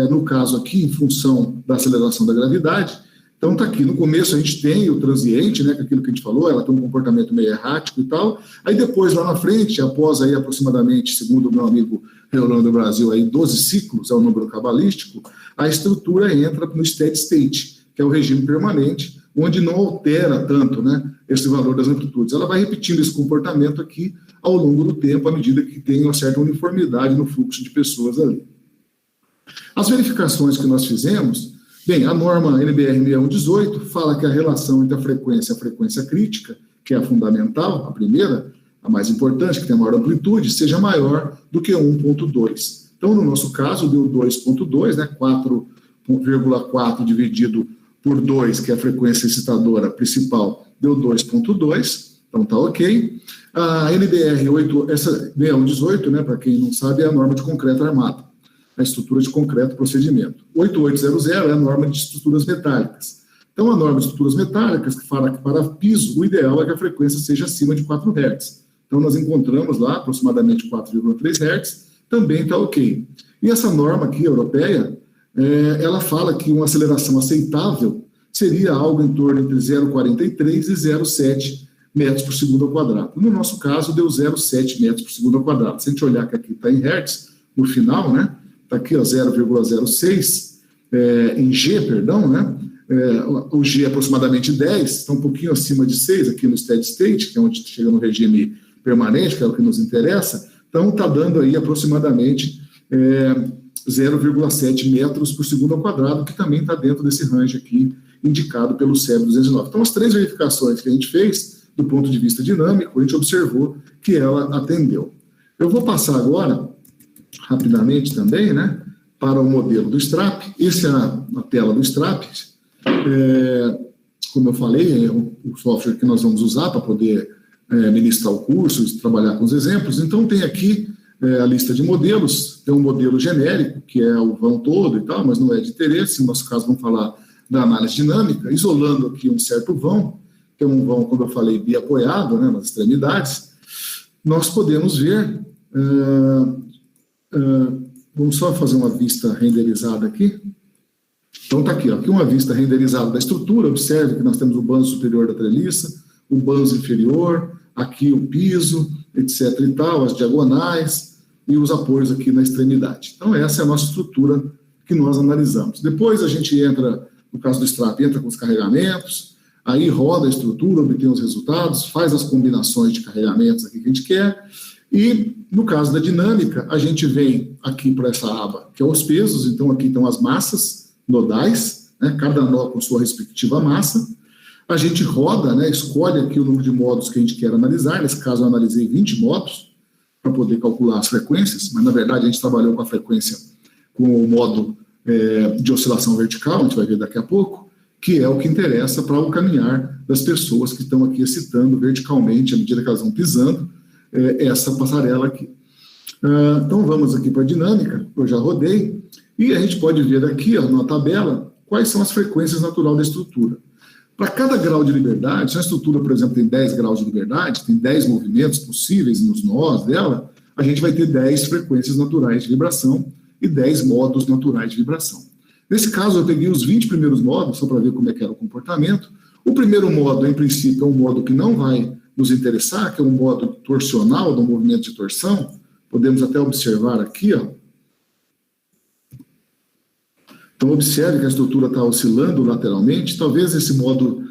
Speaker 1: no caso aqui, em função da aceleração da gravidade. Então, está aqui, no começo a gente tem o transiente, né, que é aquilo que a gente falou, ela tem um comportamento meio errático e tal, aí depois, lá na frente, após aí aproximadamente, segundo o meu amigo Reolano do Brasil, aí 12 ciclos, é o número cabalístico, a estrutura entra no steady state, que é o regime permanente, onde não altera tanto, né, esse valor das amplitudes. Ela vai repetindo esse comportamento aqui ao longo do tempo, à medida que tem uma certa uniformidade no fluxo de pessoas ali. As verificações que nós fizemos, bem, a norma NBR 6118 fala que a relação entre a frequência e a frequência crítica, que é a fundamental, a primeira, a mais importante, que tem a maior amplitude, seja maior do que 1.2. Então, no nosso caso, deu 2.2, né, 4,4 dividido por 2, que é a frequência excitadora principal, deu 2.2, então tá ok. A NBR 6118, né, para quem não sabe, é a norma de concreto armado, a estrutura de concreto procedimento. 8800 é a norma de estruturas metálicas. Então, a norma de estruturas metálicas, que fala que para piso, o ideal é que a frequência seja acima de 4 Hz. Então, nós encontramos lá aproximadamente 4,3 Hz, também está ok. E essa norma aqui, europeia, ela fala que uma aceleração aceitável seria algo em torno entre 0,43 e 0,7 metros por segundo ao quadrado. No nosso caso, deu 0,7 metros por segundo ao quadrado. Se a gente olhar que aqui está em Hertz, no final, né, está aqui 0,06 em G, perdão, né, o G é aproximadamente 10, está um pouquinho acima de 6 aqui no steady state, que é onde chega no regime permanente, que é o que nos interessa. Então, está dando aí aproximadamente 0,7 metros por segundo ao quadrado, que também está dentro desse range aqui, indicado pelo CEB 209. Então, as 3 verificações que a gente fez, do ponto de vista dinâmico, a gente observou que ela atendeu. Eu vou passar agora, rapidamente também, né, para o modelo do STRAP. Essa é a tela do STRAP. Como eu falei, é o software que nós vamos usar para poder ministrar o curso e trabalhar com os exemplos. Então, tem aqui a lista de modelos, tem um modelo genérico, que é o vão todo e tal, mas não é de interesse. No nosso caso, vamos falar da análise dinâmica, isolando aqui um certo vão, que é um vão, como eu falei, biapoiado, né, nas extremidades. Nós podemos ver, vamos só fazer uma vista renderizada aqui. Então está aqui, aqui uma vista renderizada da estrutura. Observe que nós temos o banzo superior da treliça, o banzo inferior, aqui o piso, etc. e tal, as diagonais e os apoios aqui na extremidade. Então essa é a nossa estrutura que nós analisamos. Depois a gente entra, no caso do STRAP, entra com os carregamentos, aí roda a estrutura, obtém os resultados, faz as combinações de carregamentos aqui que a gente quer, e no caso da dinâmica, a gente vem aqui para essa aba, que é os pesos. Então aqui estão as massas nodais, né, cada nó com sua respectiva massa. A gente roda, né, escolhe aqui o número de modos que a gente quer analisar. Nesse caso eu analisei 20 modos para poder calcular as frequências, mas na verdade a gente trabalhou com a frequência com o modo de oscilação vertical, a gente vai ver daqui a pouco, que é o que interessa para o caminhar das pessoas que estão aqui excitando verticalmente, à medida que elas vão pisando, essa passarela aqui. Então vamos aqui para a dinâmica, eu já rodei, e a gente pode ver aqui, ó, na tabela, quais são as frequências naturais da estrutura. Para cada grau de liberdade, se a estrutura, por exemplo, tem 10 graus de liberdade, tem 10 movimentos possíveis nos nós dela, a gente vai ter 10 frequências naturais de vibração e 10 modos naturais de vibração. Nesse caso, eu peguei os 20 primeiros modos, só para ver como é que era o comportamento. O primeiro modo, em princípio, é um modo que não vai nos interessar, que é um modo torsional, do movimento de torção. Podemos até observar aqui, ó. Então, observe que a estrutura está oscilando lateralmente. Talvez esse modo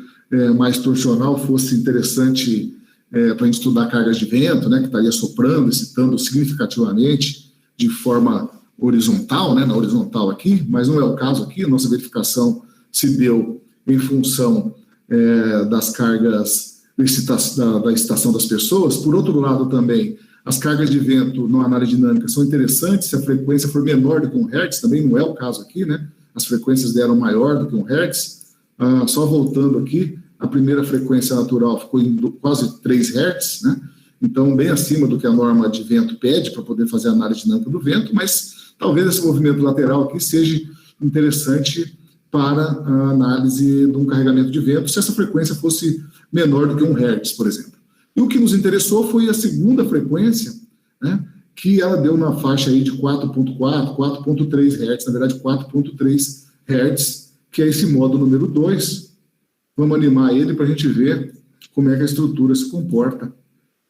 Speaker 1: mais torsional fosse interessante para a gente estudar cargas de vento, né, que estaria soprando, excitando significativamente de forma horizontal, né, na horizontal aqui, mas não é o caso aqui. A nossa verificação se deu em função das cargas da excitação das pessoas. Por outro lado, também, as cargas de vento na análise dinâmica são interessantes se a frequência for menor do que 1 Hz, também não é o caso aqui, né? As frequências deram maior do que 1 Hz. Só voltando aqui, a primeira frequência natural ficou em quase 3 Hz, né? Então bem acima do que a norma de vento pede para poder fazer a análise dinâmica do vento, mas talvez esse movimento lateral aqui seja interessante para a análise de um carregamento de vento, se essa frequência fosse menor do que 1 Hz, por exemplo. E o que nos interessou foi a segunda frequência, né, que ela deu na faixa aí de 4.4, 4.3 Hz, na verdade 4.3 Hz, que é esse modo número 2. Vamos animar ele para a gente ver como é que a estrutura se comporta,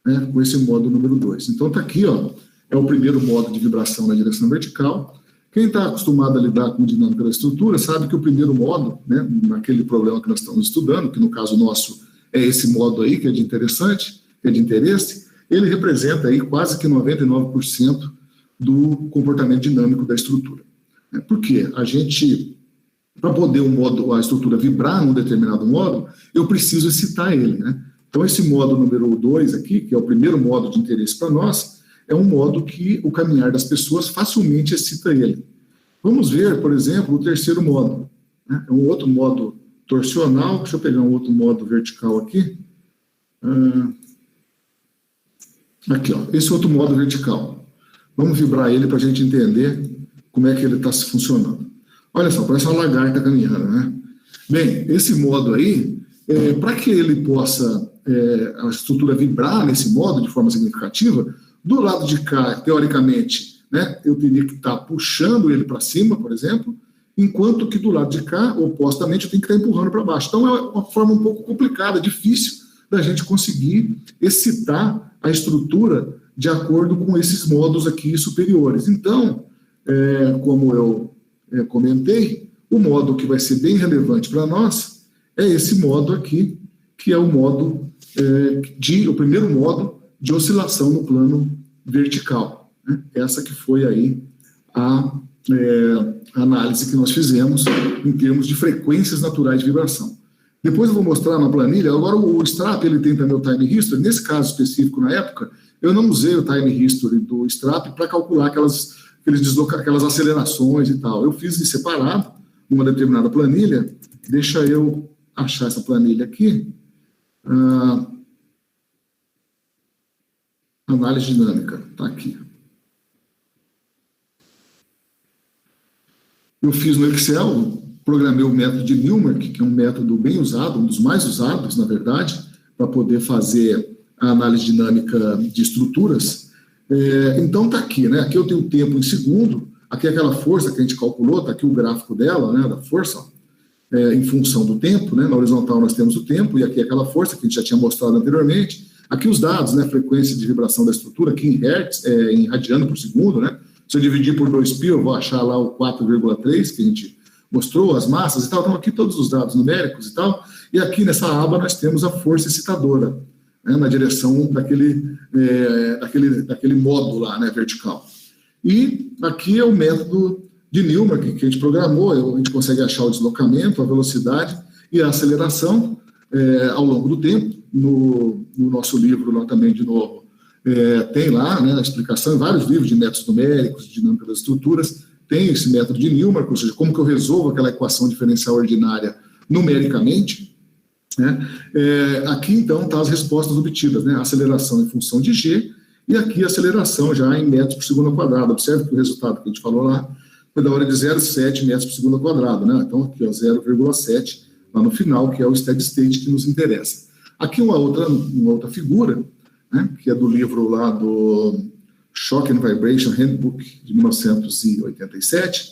Speaker 1: né, com esse modo número 2. Então está aqui, ó, é o primeiro modo de vibração na direção vertical. Quem está acostumado a lidar com dinâmica da estrutura sabe que o primeiro modo, né, naquele problema que nós estamos estudando, que no caso nosso é esse modo aí, que é de interessante, que é de interesse, ele representa aí quase que 99% do comportamento dinâmico da estrutura. Por quê? A gente, para poder a estrutura vibrar num determinado modo, eu preciso excitar ele, né? Então, esse modo número 2 aqui, que é o primeiro modo de interesse para nós, é um modo que o caminhar das pessoas facilmente excita ele. Vamos ver, por exemplo, o terceiro modo, né? É um outro modo torsional. Deixa eu pegar um outro modo vertical aqui. Aqui, ó, esse outro modo vertical. Vamos vibrar ele para a gente entender como é que ele está se funcionando. Olha só, parece uma lagarta caminhando, né? Bem, esse modo aí, para que ele possa, a estrutura vibrar nesse modo de forma significativa, do lado de cá, teoricamente, né, eu teria que estar puxando ele para cima, por exemplo, enquanto que do lado de cá, opostamente, eu tenho que estar empurrando para baixo. Então, é uma forma um pouco complicada, difícil da gente conseguir excitar a estrutura de acordo com esses modos aqui superiores. Então, como eu comentei, o modo que vai ser bem relevante para nós é esse modo aqui, que é o modo o primeiro modo de oscilação no plano vertical, né? Essa que foi aí a análise que nós fizemos em termos de frequências naturais de vibração. Depois eu vou mostrar na planilha. Agora o STRAP, ele tem também o time history. Nesse caso específico, na época, eu não usei o time history do STRAP para calcular aquelas acelerações e tal. Eu fiz em separado, numa determinada planilha. Deixa eu achar essa planilha aqui. Análise dinâmica, está aqui. Eu fiz no Excel, programei o método de Newmark, que é um método bem usado, um dos mais usados, na verdade, para poder fazer a análise dinâmica de estruturas. Então está aqui, né? Aqui eu tenho o tempo em segundo, aqui é aquela força que a gente calculou, está aqui o gráfico dela, né, da força, em função do tempo, né? Na horizontal nós temos o tempo, e aqui é aquela força que a gente já tinha mostrado anteriormente. Aqui os dados, né, frequência de vibração da estrutura, aqui em hertz, em radiano por segundo, né? Se eu dividir por 2π, eu vou achar lá o 4,3 que a gente mostrou, as massas e tal. Então aqui todos os dados numéricos e tal. E aqui nessa aba nós temos a força excitadora, né, na direção daquele módulo lá, né, vertical. E aqui é o método de Newmark que a gente programou. A gente consegue achar o deslocamento, a velocidade e a aceleração ao longo do tempo. No nosso livro lá também, de novo, tem lá, né, a explicação em vários livros de métodos numéricos, de dinâmica das estruturas, tem esse método de Newmark, ou seja, como que eu resolvo aquela equação diferencial ordinária numericamente, né? Aqui, então, tá as respostas obtidas, né? Aceleração em função de g, e aqui a aceleração já em metros por segundo ao quadrado. Observe que o resultado que a gente falou lá foi da ordem de 0,7 metros por segundo ao quadrado, né? Então, aqui, ó, 0,7 lá no final, que é o steady state que nos interessa. Aqui uma outra figura, né, que é do livro lá do Shock and Vibration Handbook, de 1987,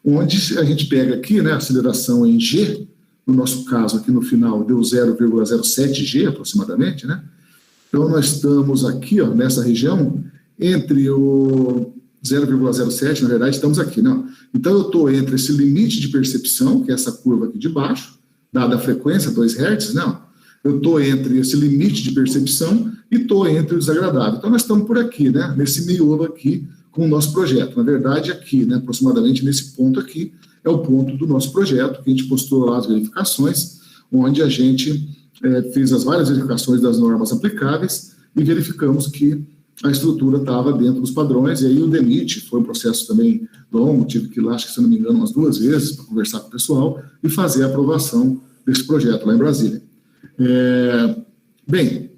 Speaker 1: onde a gente pega aqui, né, a aceleração em G, no nosso caso aqui no final deu 0,07 G aproximadamente, né? Então nós estamos aqui, ó, nessa região, entre o 0,07, na verdade estamos aqui, né? Então eu estou entre esse limite de percepção, que é essa curva aqui de baixo, dada a frequência, 2 Hz, não. Eu estou entre esse limite de percepção e estou entre o desagradável. Então, nós estamos por aqui, né, nesse miolo aqui com o nosso projeto. Na verdade, aqui, né, aproximadamente nesse ponto aqui, é o ponto do nosso projeto, que a gente postou lá as verificações, onde a gente fez as várias verificações das normas aplicáveis e verificamos que a estrutura estava dentro dos padrões. E aí o DENIT foi um processo também longo, tive que ir lá, acho que se não me engano, umas 2 vezes para conversar com o pessoal e fazer a aprovação desse projeto lá em Brasília. Bem,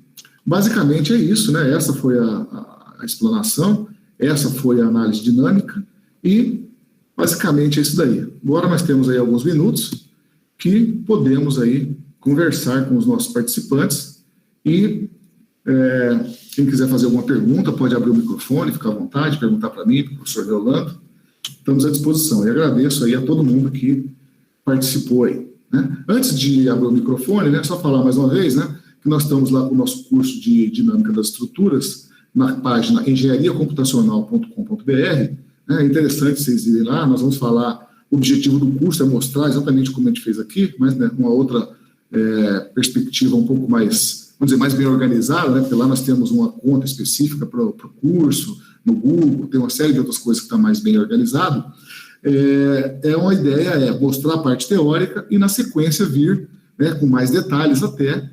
Speaker 1: basicamente é isso, né? Essa foi a explanação, essa foi a análise dinâmica, E, basicamente, é isso daí. Agora nós temos aí alguns minutos que podemos aí conversar com os nossos participantes e quem quiser fazer alguma pergunta pode abrir o microfone, ficar à vontade, perguntar para mim, para o professor Leolando. Estamos à disposição. E agradeço aí a todo mundo que participou aí. Né? Antes de abrir o microfone, né, só falar mais uma vez, né, que nós estamos lá com o nosso curso de Dinâmica das Estruturas, na página engenhariacomputacional.com.br. É interessante vocês irem lá, nós vamos falar, o objetivo do curso é mostrar exatamente como a gente fez aqui, mas né, uma outra perspectiva um pouco mais, vamos dizer, mais bem organizada, né, porque lá nós temos uma conta específica para o curso, no Google, tem uma série de outras coisas que está mais bem organizado. Uma ideia mostrar a parte teórica e, na sequência, vir com mais detalhes até,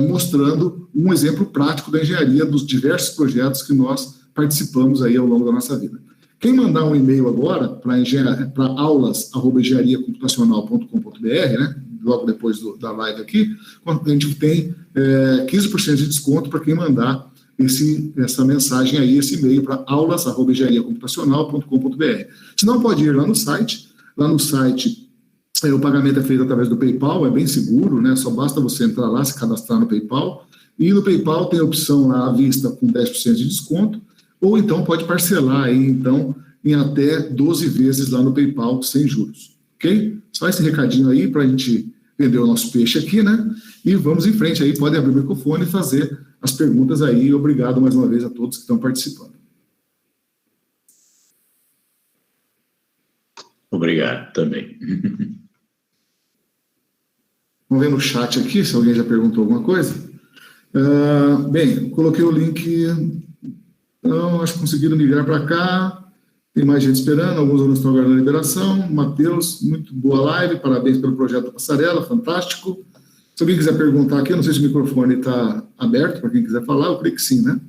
Speaker 1: mostrando um exemplo prático da engenharia dos diversos projetos que nós participamos aí ao longo da nossa vida. Quem mandar um e-mail agora para aulas@engenhariacomputacional.com.br, né, logo depois da live aqui, a gente tem 15% de desconto para quem mandar essa mensagem aí, esse e-mail para aulas@engenhariacomputacional.com.br. Se não, pode ir lá no site. Lá no site, o pagamento é feito através do PayPal, é bem seguro, né? Só basta você entrar lá, se cadastrar no PayPal. E no PayPal tem a opção lá à vista com 10% de desconto, ou então pode parcelar aí, então, em até 12 vezes lá no PayPal, sem juros. Ok? Só esse recadinho aí para a gente vender o nosso peixe aqui, né? E vamos em frente aí, podem abrir o microfone e fazer as perguntas aí. Obrigado mais uma vez a todos que estão participando.
Speaker 2: Obrigado também.
Speaker 1: Vamos ver no chat aqui, se alguém já perguntou alguma coisa. Bem, coloquei o link. Então, acho que conseguiram migrar para cá. Tem mais gente esperando, alguns alunos estão aguardando a liberação. Matheus, muito boa live, parabéns pelo projeto da Passarela, fantástico. Se alguém quiser perguntar aqui, eu não sei se o microfone está aberto para quem quiser falar, eu creio que sim, né?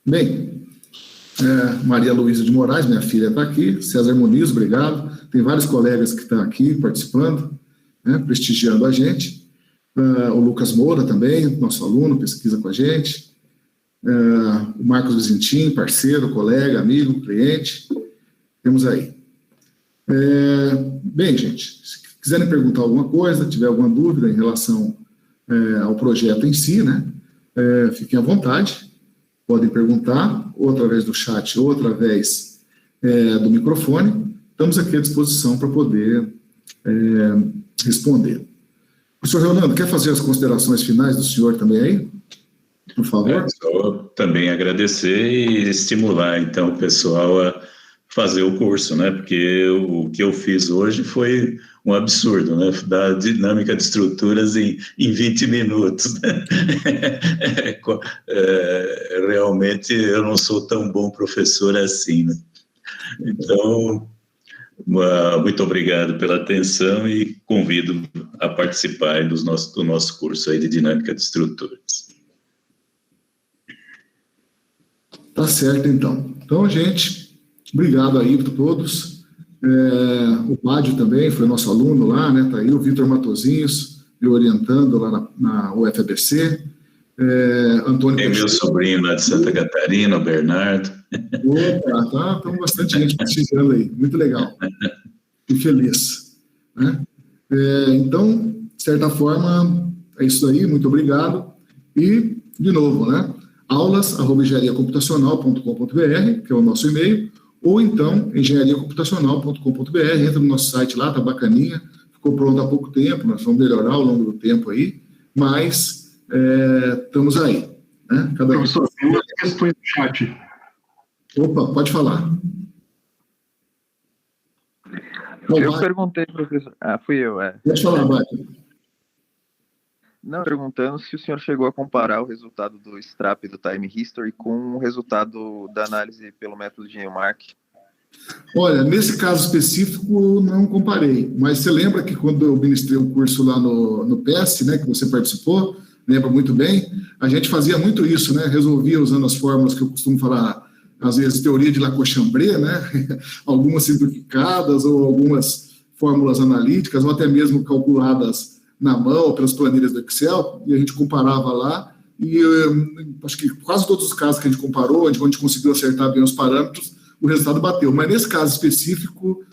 Speaker 1: Bem, Maria Luísa de Moraes, minha filha, está aqui. César Muniz, obrigado. Tem vários colegas que estão aqui participando, né, prestigiando a gente. O Lucas Moura também, nosso aluno, pesquisa com a gente. O Marcos Vizentim, parceiro, colega, amigo, cliente. Temos aí. Bem, gente, se quiserem perguntar alguma coisa, tiver alguma dúvida em relação ao projeto em si, né, fiquem à vontade. Podem perguntar, ou através do chat, ou através do microfone. Estamos aqui à disposição para poder responder. Professor Leonardo, quer fazer as considerações finais do senhor também aí? Por favor.
Speaker 2: Só também agradecer e estimular, então, o pessoal a fazer o curso, né? Porque o que eu fiz hoje foi um absurdo, né? Da dinâmica de estruturas em 20 minutos. Né? Realmente eu não sou tão bom professor assim, né? Então, muito obrigado pela atenção e convido a participar do nosso curso aí de dinâmica de estruturas.
Speaker 1: Tá certo, então. Então, gente, obrigado aí para todos. O Pádio também foi nosso aluno lá, né? Tá aí o Vitor Matosinhos me orientando lá na UFABC. Antônio
Speaker 2: Tem meu sobrinho lá de Santa Catarina, o Bernardo.
Speaker 1: Opa, estamos bastante gente participando aí, muito legal. Fico feliz. Né? Então, de certa forma, é isso aí, muito obrigado. E, de novo, né? aulas@engenhariacomputacional.com.br, que é o nosso e-mail, ou então engenhariacomputacional.com.br, entra no nosso site lá, tá bacaninha, ficou pronto há pouco tempo, nós vamos melhorar ao longo do tempo aí, mas estamos aí. Né?
Speaker 3: Professor, tem umas questões no chat.
Speaker 1: Opa, pode falar.
Speaker 4: Eu perguntei, professor. Fui eu,
Speaker 1: Pode falar, Bárbara.
Speaker 4: Não, perguntando se o senhor chegou a comparar o resultado do STRAP do Time History com o resultado da análise pelo método de Newmark.
Speaker 1: Olha, nesse caso específico, não comparei, mas você lembra que quando eu ministrei o curso lá no PS, né, que você participou, lembra muito bem, a gente fazia muito isso, né, resolvia usando as fórmulas que eu costumo falar, às vezes, teoria de Lacochambre, né, algumas simplificadas ou algumas fórmulas analíticas, ou até mesmo calculadas na mão ou pelas planilhas do Excel, e a gente comparava lá, e acho que quase todos os casos que a gente comparou, onde a gente conseguiu acertar bem os parâmetros, o resultado bateu. Mas nesse caso específico,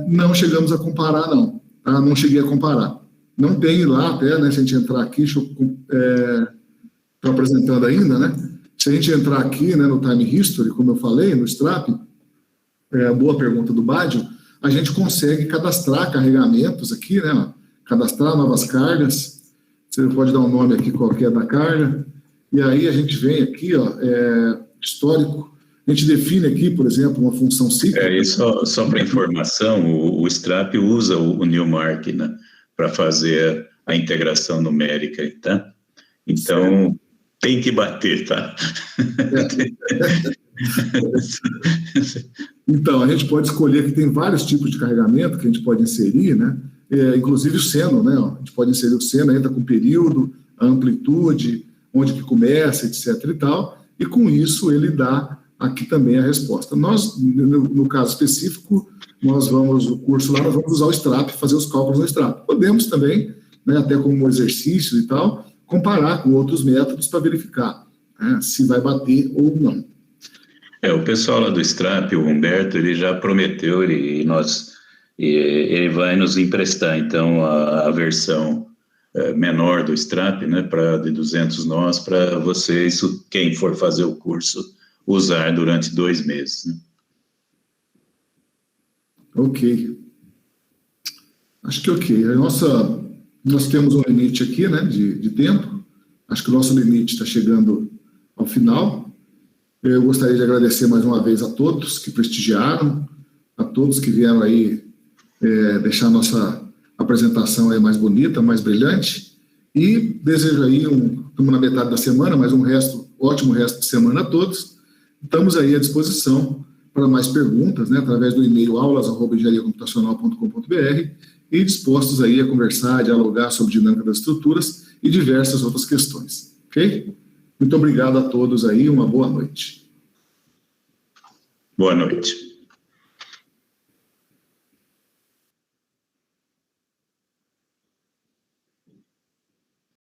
Speaker 1: não chegamos a comparar, não. Tá? Não cheguei a comparar. Não tem lá até, né, se a gente entrar aqui, estou apresentando ainda, né? Se a gente entrar aqui, né, no Time History, como eu falei, no Strap, boa pergunta do Bádio, a gente consegue cadastrar carregamentos aqui, né? Cadastrar novas cargas. Você pode dar um nome aqui qualquer da carga. E aí a gente vem aqui, ó, histórico. A gente define aqui, por exemplo, uma função cíclica.
Speaker 2: E só para informação, o Strap usa o Newmark, né, para fazer a integração numérica, tá? Então, tem que bater, tá?
Speaker 1: Então, a gente pode escolher que tem vários tipos de carregamento que a gente pode inserir, né? Inclusive o seno, né? A gente pode inserir o seno, entra com o período, a amplitude, onde que começa, etc. e tal, e com isso ele dá aqui também a resposta. Nós, no caso específico, nós vamos usar o Strap, fazer os cálculos no Strap. Podemos também, né, até como exercício e tal, comparar com outros métodos para verificar, né, se vai bater ou não.
Speaker 2: O pessoal lá do Strap, o Humberto, ele já prometeu, ele vai nos emprestar, então, a versão menor do Strap, né, de 200 nós, para vocês, quem for fazer o curso, usar durante 2 meses. Né?
Speaker 1: Ok. Acho que ok. Nós temos um limite aqui, né, de tempo. Acho que o nosso limite está chegando ao final. Eu gostaria de agradecer mais uma vez a todos que prestigiaram, a todos que vieram aí deixar a nossa apresentação aí mais bonita, mais brilhante, e desejo aí estamos na metade da semana, mas ótimo resto de semana a todos. Estamos aí à disposição para mais perguntas, né, através do e-mail aulas@engenhariacomputacional.com.br, e dispostos aí a conversar, dialogar sobre dinâmica das estruturas e diversas outras questões. Ok? Muito obrigado a todos aí, uma boa noite.
Speaker 2: Boa noite.